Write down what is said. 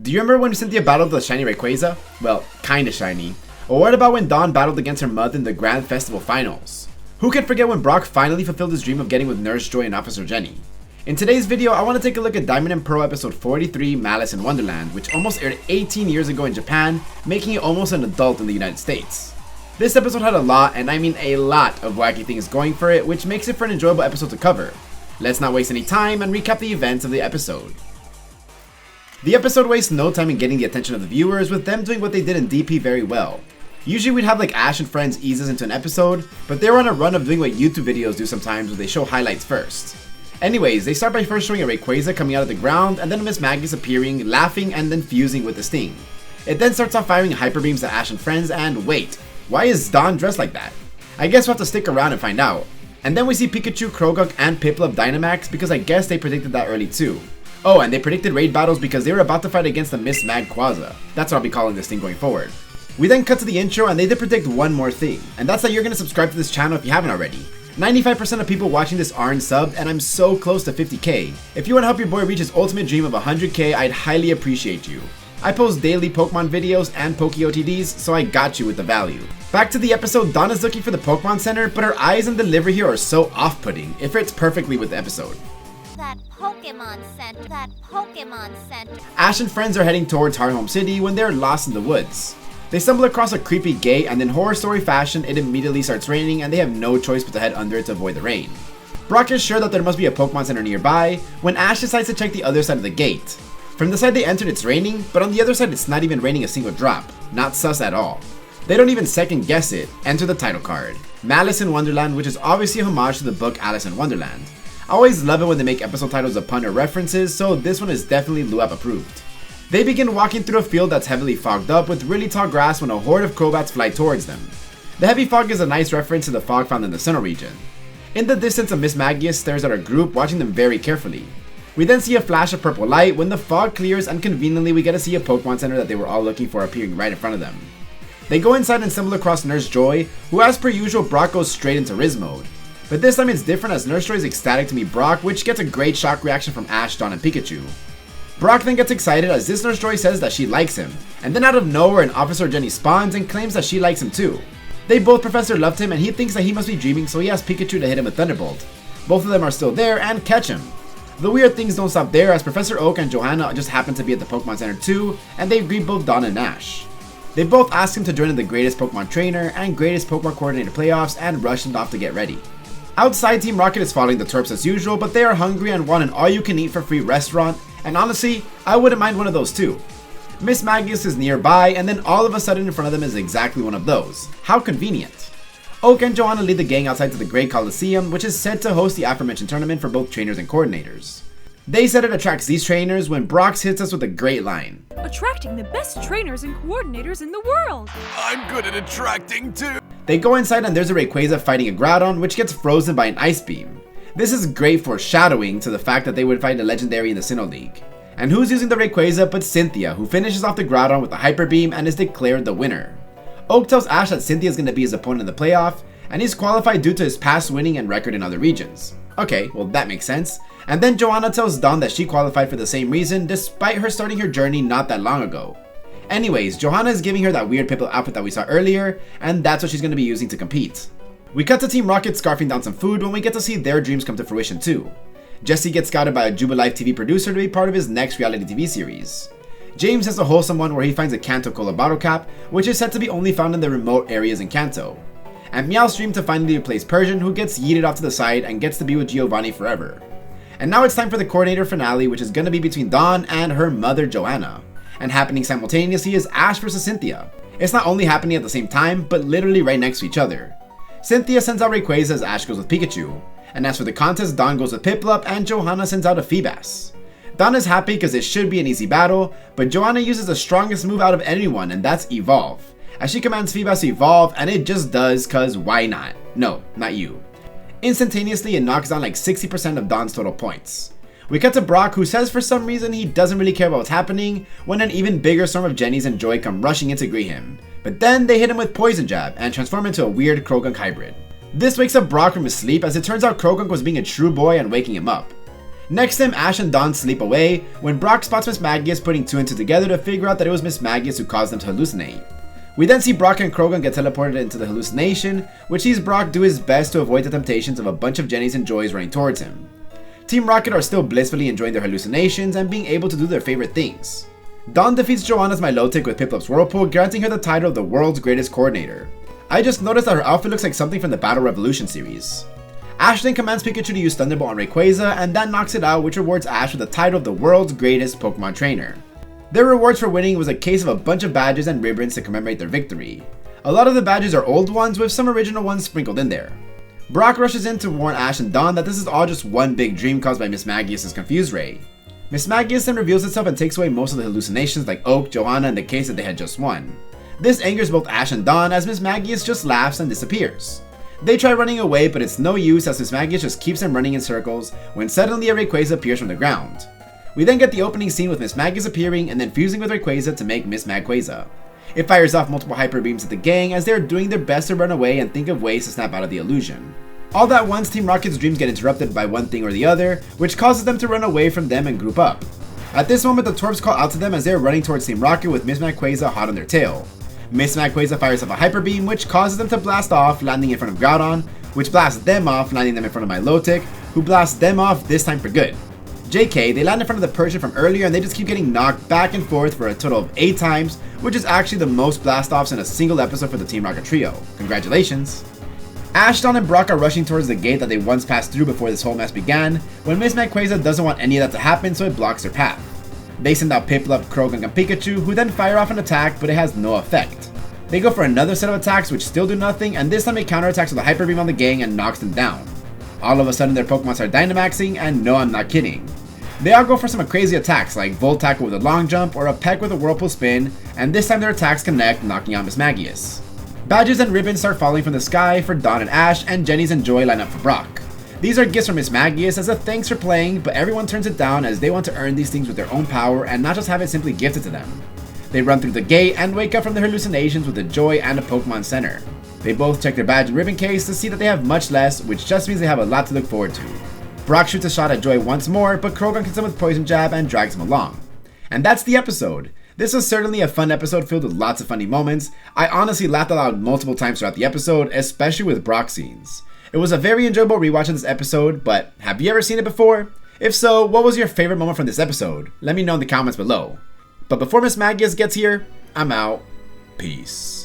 Do you remember when Cynthia battled the shiny Rayquaza? Well, kinda shiny. Or what about when Dawn battled against her mother in the Grand Festival Finals? Who can forget when Brock finally fulfilled his dream of getting with Nurse Joy and Officer Jenny? In today's video, I want to take a look at Diamond and Pearl episode 43, Malice in Wonderland, which almost aired 18 years ago in Japan, making it almost an adult in the United States. This episode had a lot, and I mean a lot, of wacky things going for it, which makes it for an enjoyable episode to cover. Let's not waste any time and recap the events of the episode. The episode wastes no time in getting the attention of the viewers, with them doing what they did in DP very well. Usually we'd have like Ash and friends ease us into an episode, but they were on a run of doing what YouTube videos do sometimes where they show highlights first. Anyways, they start by first showing a Rayquaza coming out of the ground, and then Miss Maggie's appearing, laughing, and then fusing with the sting. It then starts off firing hyper beams at Ash and friends, and wait, why is Dawn dressed like that? I guess we'll have to stick around and find out. And then we see Pikachu, Croagunk, and Piplup Dynamax because I guess they predicted that early too. Oh, and they predicted raid battles because they were about to fight against the Miss Magquaza. That's what I'll be calling this thing going forward. We then cut to the intro and they did predict one more thing, and that's that you're going to subscribe to this channel if you haven't already. 95% of people watching this aren't subbed, and I'm so close to 50k. If you want to help your boy reach his ultimate dream of 100k, I'd highly appreciate you. I post daily Pokemon videos and Poke OTDs, so I got you with the value. Back to the episode, Dawn is looking for the Pokemon Center, but her eyes and delivery here are so off-putting. It fits perfectly with the episode. That Pokemon Center. Ash and friends are heading towards Hard Home City when they're lost in the woods. They stumble across a creepy gate, and in horror story fashion, it immediately starts raining and they have no choice but to head under it to avoid the rain. Brock is sure that there must be a Pokemon Center nearby when Ash decides to check the other side of the gate. From the side they entered it's raining, but on the other side it's not even raining a single drop. Not sus at all. They don't even second guess it. Enter the title card. Malice in Wonderland, which is obviously a homage to the book Alice in Wonderland. I always love it when they make episode titles a pun or references, so this one is definitely LUAPER approved. They begin walking through a field that's heavily fogged up with really tall grass when a horde of Crobats fly towards them. The heavy fog is a nice reference to the fog found in the Sinnoh region. In the distance, a Miss Maggie stares at our group, watching them very carefully. We then see a flash of purple light when the fog clears, and conveniently we get to see a Pokemon Center that they were all looking for appearing right in front of them. They go inside and stumble across Nurse Joy, who as per usual Brock goes straight into Riz mode. But this time it's different as Nurse Joy is ecstatic to meet Brock, which gets a great shock reaction from Ash, Dawn, and Pikachu. Brock then gets excited as this Nurse Joy says that she likes him, and then out of nowhere an Officer Jenny spawns and claims that she likes him too. They both profess their love to him and he thinks that he must be dreaming, so he asks Pikachu to hit him with Thunderbolt. Both of them are still there and catch him. The weird things don't stop there as Professor Oak and Johanna just happen to be at the Pokemon Center too, and they greet both Dawn and Ash. They both ask him to join in the Greatest Pokemon Trainer and Greatest Pokemon Coordinator playoffs and rush him off to get ready. Outside, Team Rocket is following the Terps as usual, but they are hungry and want an all-you-can-eat-for-free restaurant, and honestly, I wouldn't mind one of those too. Miss Magius is nearby, and then all of a sudden in front of them is exactly one of those. How convenient. Oak and Johanna lead the gang outside to the Great Coliseum, which is said to host the aforementioned tournament for both trainers and coordinators. They said it attracts these trainers when Brox hits us with a great line. Attracting the best trainers and coordinators in the world. I'm good at attracting too. They go inside and there's a Rayquaza fighting a Groudon, which gets frozen by an ice beam. This is great foreshadowing to the fact that they would fight a legendary in the Sinnoh League. And who's using the Rayquaza but Cynthia, who finishes off the Groudon with a Hyper Beam and is declared the winner. Oak tells Ash that Cynthia is going to be his opponent in the playoff, and he's qualified due to his past winning and record in other regions. Okay, well that makes sense. And then Johanna tells Dawn that she qualified for the same reason despite her starting her journey not that long ago. Anyways, Johanna is giving her that weird Piplup outfit that we saw earlier, and that's what she's going to be using to compete. We cut to Team Rocket scarfing down some food when we get to see their dreams come to fruition too. Jesse gets scouted by a Jubilife TV producer to be part of his next reality TV series. James has a wholesome one where he finds a Kanto Cola bottle cap, which is said to be only found in the remote areas in Kanto. And Meow's dream to finally replace Persian, who gets yeeted off to the side and gets to be with Giovanni forever. And now it's time for the coordinator finale, which is going to be between Dawn and her mother Johanna. And happening simultaneously is Ash vs Cynthia. It's not only happening at the same time, but literally right next to each other. Cynthia sends out Rayquaza as Ash goes with Pikachu. And as for the contest, Dawn goes with Piplup and Johanna sends out a Feebas. Dawn is happy because it should be an easy battle, but Johanna uses the strongest move out of anyone, and that's Evolve. As she commands Feebas to evolve, and it just does cause why not? No, not you. Instantaneously, it knocks down like 60% of Dawn's total points. We cut to Brock, who says for some reason he doesn't really care about what's happening, when an even bigger storm of Jennies and Joy come rushing in to greet him. But then they hit him with Poison Jab and transform into a weird Croagunk hybrid. This wakes up Brock from his sleep as it turns out Croagunk was being a true boy and waking him up. Next time, Ash and Dawn sleep away when Brock spots Mismagius putting 2 and 2 together to figure out that it was Mismagius who caused them to hallucinate. We then see Brock and Krogan get teleported into the hallucination, which sees Brock do his best to avoid the temptations of a bunch of Jennies and Joys running towards him. Team Rocket are still blissfully enjoying their hallucinations and being able to do their favorite things. Dawn defeats Johanna's Milotic with Piplup's Whirlpool, granting her the title of the world's greatest coordinator. I just noticed that her outfit looks like something from the Battle Revolution series. Ash then commands Pikachu to use Thunderbolt on Rayquaza, and that knocks it out, which rewards Ash with the title of the world's greatest Pokemon trainer. Their rewards for winning was a case of a bunch of badges and ribbons to commemorate their victory. A lot of the badges are old ones with some original ones sprinkled in there. Brock rushes in to warn Ash and Dawn that this is all just one big dream caused by Mismagius' Confuse Ray. Mismagius then reveals itself and takes away most of the hallucinations like Oak, Johanna, and the case that they had just won. This angers both Ash and Dawn as Mismagius just laughs and disappears. They try running away, but it's no use as Mismagius just keeps them running in circles when suddenly a Rayquaza appears from the ground. We then get the opening scene with Mismagius appearing and then fusing with Rayquaza to make Miss Magquaza. It fires off multiple hyper beams at the gang as they are doing their best to run away and think of ways to snap out of the illusion. All at once, Team Rocket's dreams get interrupted by one thing or the other, which causes them to run away from them and group up. At this moment, the Torps call out to them as they are running towards Team Rocket with Miss Magquaza hot on their tail. Miss Magquaza fires off a hyper beam, which causes them to blast off, landing in front of Groudon, which blasts them off, landing them in front of Milotic, who blasts them off this time for good. JK, they land in front of the Persian from earlier and they just keep getting knocked back and forth for a total of 8 times, which is actually the most blast-offs in a single episode for the Team Rocket trio. Congratulations! Ash, Dawn, and Brock are rushing towards the gate that they once passed through before this whole mess began, when Miss Magquaza doesn't want any of that to happen, so it blocks their path. They send out Piplup, Krogan, and Pikachu, who then fire off an attack, but it has no effect. They go for another set of attacks which still do nothing, and this time it counterattacks with a Hyper Beam on the gang and knocks them down. All of a sudden their Pokemon start Dynamaxing, and no, I'm not kidding. They all go for some crazy attacks like Volt Tackle with a long jump or a Peck with a Whirlpool spin, and this time their attacks connect, knocking out Mismagius. Badges and ribbons start falling from the sky for Dawn and Ash, and Jennies and Joy line up for Brock. These are gifts from Mismagius as a thanks for playing, but everyone turns it down as they want to earn these things with their own power and not just have it simply gifted to them. They run through the gate and wake up from their hallucinations with a Joy and a Pokemon Center. They both check their badge and ribbon case to see that they have much less, which just means they have a lot to look forward to. Brock shoots a shot at Joy once more, but Krogan hits him with Poison Jab and drags him along. And that's the episode. This was certainly a fun episode filled with lots of funny moments. I honestly laughed aloud multiple times throughout the episode, especially with Brock scenes. It was a very enjoyable rewatch of this episode, but have you ever seen it before? If so, what was your favorite moment from this episode? Let me know in the comments below. But before Mismagius gets here, I'm out. Peace.